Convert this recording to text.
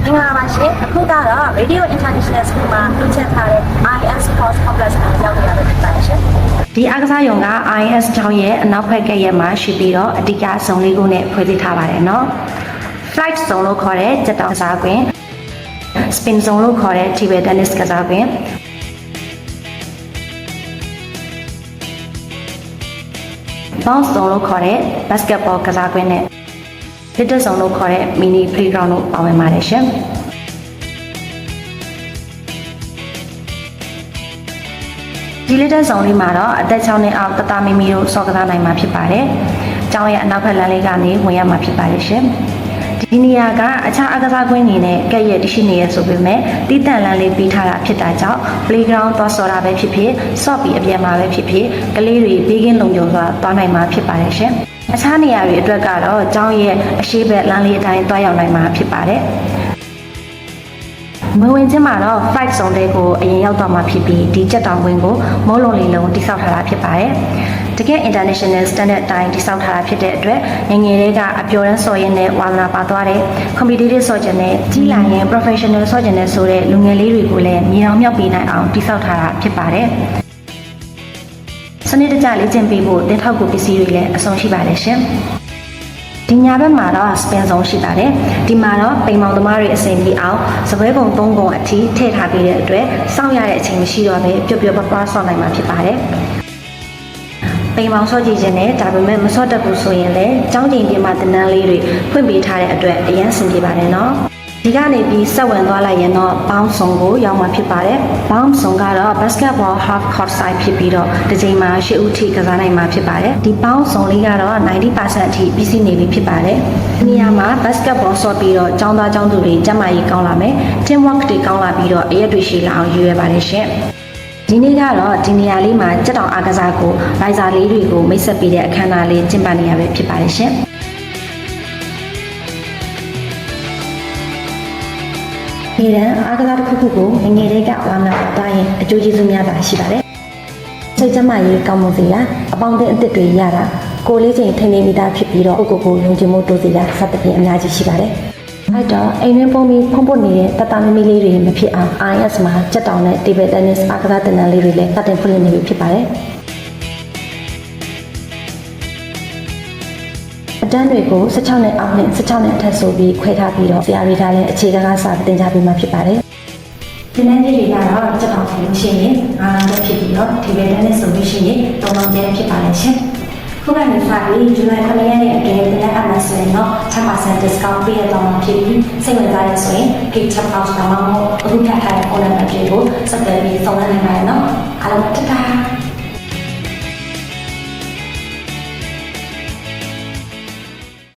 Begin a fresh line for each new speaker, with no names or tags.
င်္ဂလာပါရှင်အခုကတော့ Radio International School မှာပြင်ဆင်ထားတဲ့ IS Sports Complex ကိုရောက်နေရတဲ့ဖြစ်ပါတယ်ရှင်ဒီအားကစားရုံက IS ကျောင်းရဲ့အနောက်ဘက်ကရက်မှာရှိပြီးတော့အဓိကဇုံလေးခုနဲ့ဖွဲ့စည်းထားပါတယ်နော် Flight Zone လို့ခေါ်တဲ့ဂျက်တောင်ကစားကွင်း Spin Zone လို့ခေါ်တဲ့ Table Tennis ကစားကွင်းBounce Zone လို့ခေါ်တဲ့ Basketball ကစားကွင်းနဲ့Little Zone လို့ခေါ်တဲ့ Mini Playground လို့ပါဝင်ပါတယ်ရှင်ဒီ Little Zone လေးမှာတော့အသက်6နှစ်အောက်တသားမိမိတို့ဆော့ကစားနိုင်မှာဖြစ်ပါတယ်။ကျောင်းရဲ့အနောက်ဘက်လမ်းလေးကနေဝင်ရမှာဖြစ်ပါတယ်ရှင်။ဒီနေရာကအခြားအားကစားကွင်းတွေနဲ့ကဲ့ရဲ့တရှိနေရဆိုပေမဲ့တီးတန့်လမ်းလေးပြီးထားတာဖြစ်တာကြောင့် Playground သွားဆော့တာပဲဖြစ်ဖြစ်ဆော့ပြီးအပြန်မှာပဲဖြစ်ဖြစ်ကလေးတွေဘေးကင်းလုံခြုံစွာသွားနိုင်မှာဖြစ်ပါတယ်ရှင်။အခြားနေရာတွေအတွက်ကတော့ကျောင်းရဲ့အရှိဘက်လမ်းလေးအတိုင်းသွားရောက်နိုင်မှာဖြစ်ပါတယ်။မဝင်ချင်းမှာတော့ Flight Zone တွေကိုအရင်ရောက်တော့မှဖြစ်ပြီးဒီကြက်တောင်ကွင်းကိုမိုးလုံးလေးလုံးတိစောက်ထားတာဖြစ်ပါတယ်။တကယ် International Standard အတိုင်းတိစောက်ထားတာဖြစ်တဲ့အတွက်ငငယ်လေးကအပျော်ရမ်းစော်ရင်းနဲ့ဝါသနာပါသွားတဲ့ Competitive စော်ကျင်တဲ့ကြီးလာရင် Professional စော်ကျင်တဲ့ဆိုတဲ့လူငယ်လေးတွေကိုလည်းမြေအောင်မြောက်ပေးနိုင်အောင်တိစောက်ထားတာဖြစ်ပါတယ်။စနစ်တကျလေ့ကျင့်ပေးဖို့တင်ထောက်ကူပစ္စည်းတွေလည်းအဆုံးရှိပါတယ်ရှင်။ဒီညာဘက်မှာတော့ Spin Zone ရှိပါတယ်ဒီမှာတော့ပိန်မောင်သမားတွေအစင်ပြီးအောင်စပွဲပုံ3ပုံအထိထည့်ထားပေးတဲ့အတွက်စောင့်ရတဲ့အချိန်မရှိတော့ဘဲပျော်ပျော်ပါးပါးဆော့နိုင်မှာဖြစ်ပါတယ်ပိန်မောင်ဆော့ကြည့်ခြင်းနဲ့ဒါပေမဲ့မဆော့တတ်ဘူးဆိုရင်လည်းကျောင်းကျင်ပြင်မှာတင်တန်းလေးတွေဖွင့်ပေးထားတဲ့အတွက်အရန်ဆင်ပြေပါတယ်နော်ဒီကနေပြီးဆက်ဝင်သွားလိုက်ရင်တော့ Bounce Zone ကိုရောက်မှာဖြစ်ပါတယ် Bounce Zone ကတော့ Basketball Half Court Side ဖြစ်ပြီးတော့တစ်ချိန်မှာ10ဦးထိကစားနိုင်မှာဖြစ်ပါတယ်ဒီ Bounce Zone လေးကတော့ 90% အထိပြီးစီးနေပြီဖြစ်ပါတယ်ဒီနေရာမှာ Basketball ဆော့ပြီးတော့ကျောင်းသားကျောင်းသူတွေကျန်းမာရေးကောင်းလာမယ် Teamwork တွေကောင်းလာပြီးတော့အရက်တွေရှိလာအောင်ရည်ရွယ်ပါတယ်ရှင်ဒီနေ့ကတော့ဒီနေရာလေးမှာကြက်တောင်အားကစားကိုလိုင်ဇာလေးတွေကိုမိတ်ဆက်ပေးတဲ့အခမ်းအနားလေးကျင်းပနေရပဲဖြစ်ပါတယ်ရှင်ဒီတန်းအားကစားတစ်ခုခုကိုငငယ်လေးကဝါနာသွားရင်အကျိုးကျေးဇူးများပါရှိပါတယ်စိတ်ကျန်းမာရေးကောင်းမှုစီရာအပေါင်းအသင်းတွေရတာကိုလေးချိန်ထိနေမိသားဖြစ်ပြီးတော့ကိုယုံကြည်မှုတိုးစီရာစသဖြင့်အများကြီးရှိပါတယ်အဲ့တော့အိမ်တွင်းပုံပြီးဖုံးပွတ်နေတဲ့တတမီမီလေးတွေမဖြစ်အောင် IS မှာကြက်တောင်နဲ့ Table Tennis အားကစားတင်တန်းလေးတွေလည်းစတင်ဖွင့်လှစ်နေပြီဖြစ်ပါတယ်အတန်းတွေကို16နှစ်အောက်နဲ့16နှစ်အထက်ဆိုပြီးခွဲထားပြီးတော့ဆရာတွေကလည်းအခြေခံကစာသင်ကြားပေးမှဖြစ်ပါတယ်။ဒီနေ့တွေကတော့ကြက်တောင်ဆိုလို့ရှိရင်အားလုံးဖြစ်ပြီးတော့ Table Tennis ဆိုလို့ရှိရင်3လုံးကျဲဖြစ်ပါတယ်ရှင်။ခုကနေစပြီးဇူလိုင်9ရက်နေ့အတွင်းတင်အပ်မှာဆိုရင်တော့ 10% discount ပေးရတော့မှာဖြစ်ပြီးစိတ်ဝင်စားရဆိုရင် Gate Check Out မှာမဟုတ်အခုထပ်ထားတဲ့ order တွေကိုစက်တယ်ပြီးဆောင်ရွက်နိုင်ပါတယ်နော်။အားလုံး